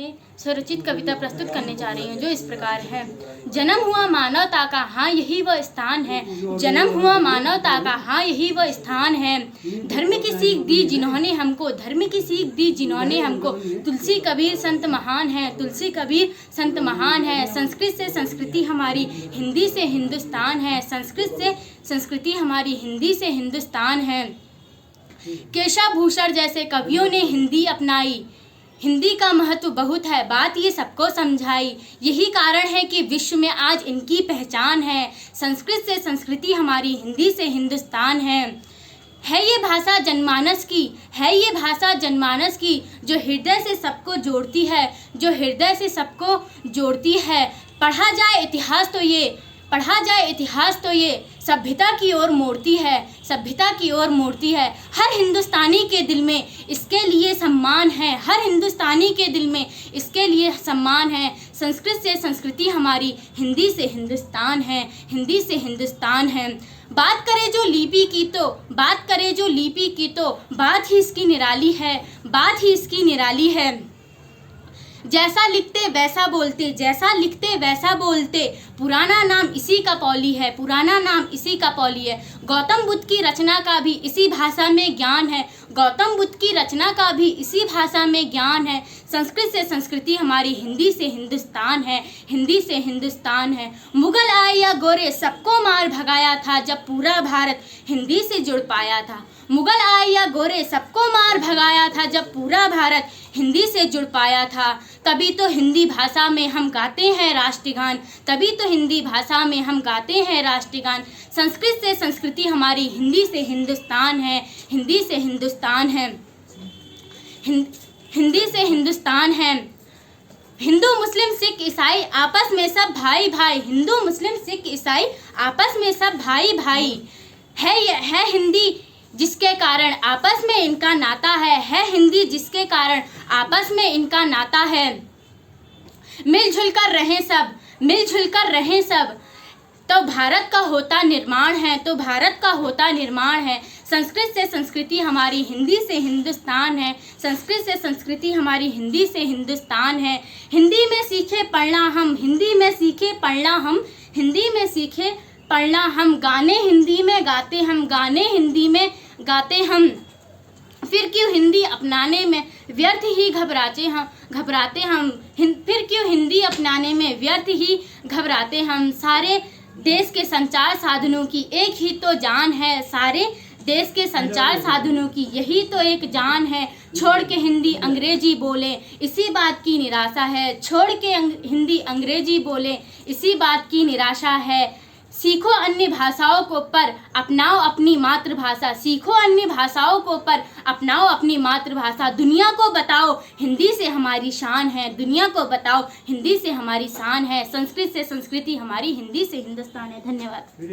लिए स्वरचित कविता प्रस्तुत करने जा रही हूँ जो इस प्रकार है। जन्म हुआ मानवता का, हाँ यही वह स्थान है। जन्म हुआ मानवता का, हाँ यही वह स्थान है। धर्म की सीख दी जिन्होंने हमको, धर्म की सीख दी जिन्होंने हमको। तुलसी कबीर संत महान है, तुलसी कबीर संत महान है। संस्कृत से संस्कृति हमारी, हिंदी से हिंदुस्तान है। संस्कृत से संस्कृति हमारी, हिंदी से हिंदुस्तान है। केशव भूषण जैसे कवियों ने हिंदी अपनाई, हिंदी का महत्व बहुत है, बात ये सबको समझाई। यही कारण है कि विश्व में आज इनकी पहचान है। संस्कृत से संस्कृति हमारी, हिंदी से हिंदुस्तान है। ये भाषा जनमानस की, है ये भाषा जनमानस की, जो हृदय से सबको जोड़ती है, जो हृदय से सबको जोड़ती है। पढ़ा जाए इतिहास तो ये, पढ़ा जाए इतिहास तो ये सभ्यता की ओर मोड़ती है, सभ्यता की ओर मोड़ती है। हर हिंदुस्तानी के दिल में इसके लिए सम्मान है, हर हिंदुस्तानी के दिल में इसके लिए सम्मान है। संस्कृत से संस्कृति हमारी, हिंदी से हिंदुस्तान है, हिंदी से हिंदुस्तान है। बात करें जो लिपि की तो, बात करें जो लिपि की तो बात ही इसकी निराली है, बात ही इसकी निराली है। जैसा लिखते वैसा बोलते, जैसा लिखते वैसा बोलते, पुराना नाम इसी का पौली है, पुराना नाम इसी का पौली है। गौतम बुद्ध की रचना का भी इसी भाषा में ज्ञान है, गौतम बुद्ध की रचना का भी इसी भाषा में ज्ञान है। संस्कृत से संस्कृति हमारी, हिंदी से हिंदुस्तान है, हिंदी से हिंदुस्तान है। मुगल आए या गोरे सबको मार भगाया था, जब पूरा भारत हिंदी से जुड़ पाया था। मुगल आए या गोरे सबको मार भगाया था, जब पूरा भारत हिंदी से जुड़ पाया था। तभी तो हिंदी भाषा में हम गाते हैं राष्ट्रगान, तभी तो हिंदी भाषा में हम गाते हैं राष्ट्रगान। संस्कृत से संस्कृति हमारी, हिंदी से हिंदुस्तान है, हिंदी से हिंदुस्तान है, हिंदी से हिंदुस्तान है। हिंदू मुस्लिम सिख ईसाई आपस में सब भाई भाई, हिंदू मुस्लिम सिख ईसाई आपस में सब भाई भाई। है हिंदी जिसके कारण आपस में इनका नाता है हिंदी जिसके कारण आपस में इनका नाता है। मिलजुल कर रहें सब, मिलजुल कर रहें सब, तो भारत का होता निर्माण है, तो भारत का होता निर्माण है। संस्कृत से संस्कृति हमारी, हिंदी से हिंदुस्तान है। संस्कृत से संस्कृति हमारी, हिंदी से हिंदुस्तान है। हिंदी में सीखे पढ़ना हम, हिंदी में सीखे पढ़ना हम, हिंदी में सीखे पढ़ना हम। गाने हिंदी में गाते हम, गाने हिंदी में गाते हम। फिर क्यों हिंदी अपनाने में व्यर्थ ही घबराते हम, फिर क्यों हिंदी अपनाने में व्यर्थ ही घबराते हम। सारे देश के संचार साधनों की एक ही तो जान है, सारे देश के संचार साधनों की यही तो एक जान है। छोड़ के हिंदी अंग्रेजी बोले इसी बात की निराशा है, छोड़ के हिंदी अंग्रेजी बोले इसी बात की निराशा है। सीखो अन्य भाषाओं को पर अपनाओ अपनी मातृभाषा, सीखो अन्य भाषाओं को पर अपनाओ अपनी मातृभाषा। दुनिया को बताओ हिंदी से हमारी शान है, दुनिया को बताओ हिंदी से हमारी शान है। संस्कृत से संस्कृति हमारी, हिंदी से हिंदुस्तान है। धन्यवाद।